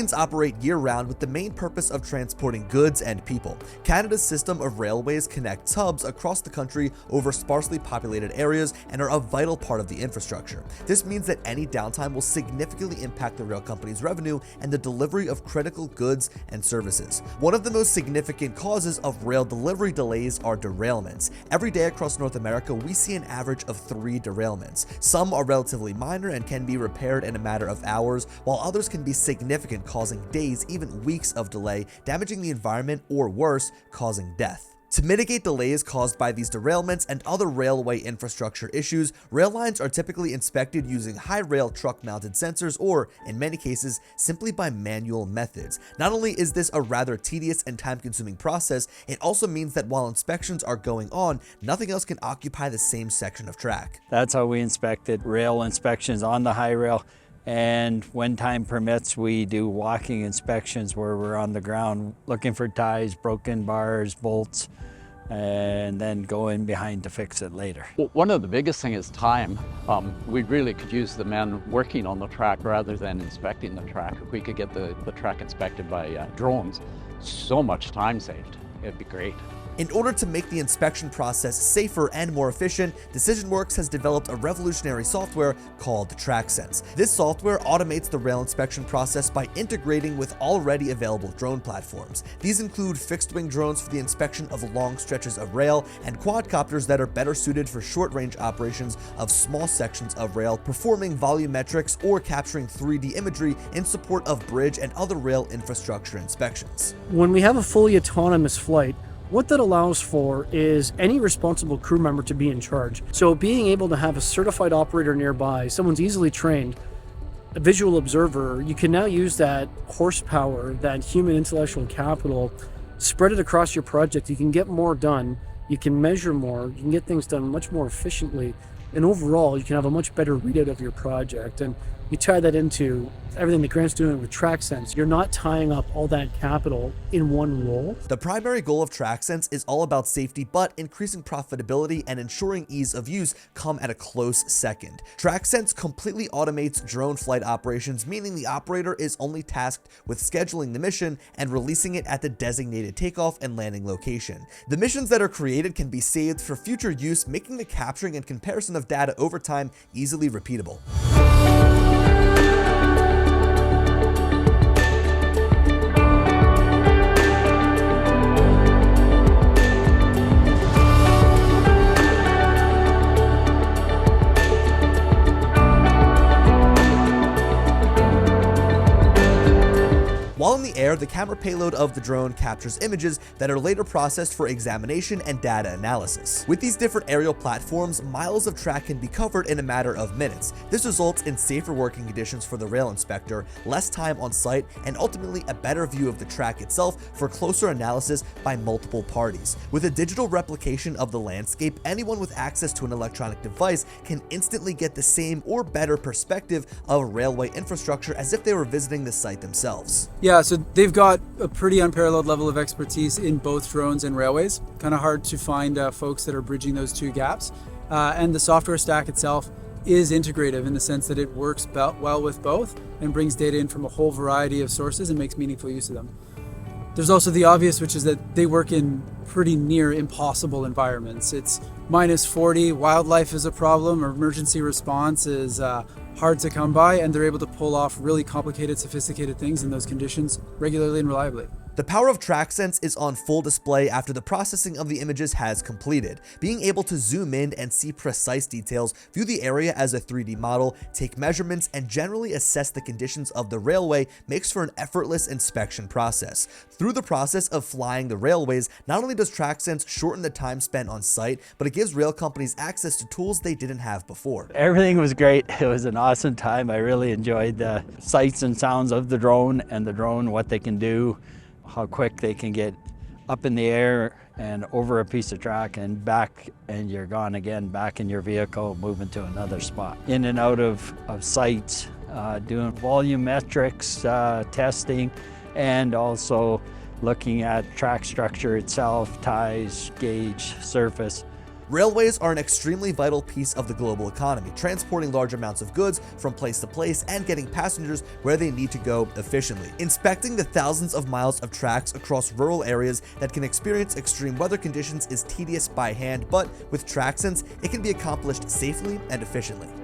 trains operate year-round with the main purpose of transporting goods and people. Canada's system of railways connects hubs across the country over sparsely populated areas and are a vital part of the infrastructure. This means that any downtime will significantly impact the rail company's revenue and the delivery of critical goods and services. One of the most significant causes of rail delivery delays are derailments. Every day across North America, we see an average of 3 derailments. Some are relatively minor and can be repaired in a matter of hours, while others can be significant, causing days, even weeks of delay, damaging the environment, or worse, causing death. To mitigate delays caused by these derailments and other railway infrastructure issues, rail lines are typically inspected using high-rail truck-mounted sensors or, in many cases, simply by manual methods. Not only is this a rather tedious and time-consuming process, it also means that while inspections are going on, nothing else can occupy the same section of track. That's how we inspected rail inspections on the high rail. And when time permits, we do walking inspections where we're on the ground looking for ties, broken bars, bolts, and then go in behind to fix it later. Well, one of the biggest things is time. We really could use the men working on the track rather than inspecting the track. If we could get the track inspected by drones, so much time saved. It'd be great. In order to make the inspection process safer and more efficient, DecisionWorks has developed a revolutionary software called TrackSense. This software automates the rail inspection process by integrating with already available drone platforms. These include fixed-wing drones for the inspection of long stretches of rail and quadcopters that are better suited for short-range operations of small sections of rail, performing volumetrics or capturing 3D imagery in support of bridge and other rail infrastructure inspections. When we have a fully autonomous flight, what that allows for is any responsible crew member to be in charge. So being able to have a certified operator nearby, someone's easily trained, a visual observer, you can now use that horsepower, that human intellectual capital, spread it across your project. You can get more done, you can measure more, you can get things done much more efficiently, and overall you can have a much better readout of your project. And you tie that into everything that Grant's doing with TrackSense. You're not tying up all that capital in one role. The primary goal of TrackSense is all about safety, but increasing profitability and ensuring ease of use come at a close second. TrackSense completely automates drone flight operations, meaning the operator is only tasked with scheduling the mission and releasing it at the designated takeoff and landing location. The missions that are created can be saved for future use, making the capturing and comparison of data over time easily repeatable. While in the air, the camera payload of the drone captures images that are later processed for examination and data analysis. With these different aerial platforms, miles of track can be covered in a matter of minutes. This results in safer working conditions for the rail inspector, less time on site, and ultimately a better view of the track itself for closer analysis by multiple parties. With a digital replication of the landscape, anyone with access to an electronic device can instantly get the same or better perspective of railway infrastructure as if they were visiting the site themselves. Yeah, so they've got a pretty unparalleled level of expertise in both drones and railways. Kind of hard to find folks that are bridging those two gaps. And the software stack itself is integrative in the sense that it works well with both and brings data in from a whole variety of sources and makes meaningful use of them. There's also the obvious, which is that they work in pretty near impossible environments. It's -40, wildlife is a problem, emergency response is hard to come by, and they're able to pull off really complicated, sophisticated things in those conditions regularly and reliably. The power of TrackSense is on full display after the processing of the images has completed. Being able to zoom in and see precise details, view the area as a 3D model, take measurements, and generally assess the conditions of the railway makes for an effortless inspection process. Through the process of flying the railways, not only does TrackSense shorten the time spent on site, but it gives rail companies access to tools they didn't have before. Everything was great. It was an awesome time. I really enjoyed the sights and sounds of the drone and the drone, what they can do, how quick they can get up in the air and over a piece of track and back, and you're gone again, back in your vehicle, moving to another spot. In and out of sight, doing volumetrics testing, and also looking at track structure itself, ties, gauge, surface, Railways are an extremely vital piece of the global economy, transporting large amounts of goods from place to place and getting passengers where they need to go efficiently. Inspecting the thousands of miles of tracks across rural areas that can experience extreme weather conditions is tedious by hand, but with TrackSense, it can be accomplished safely and efficiently.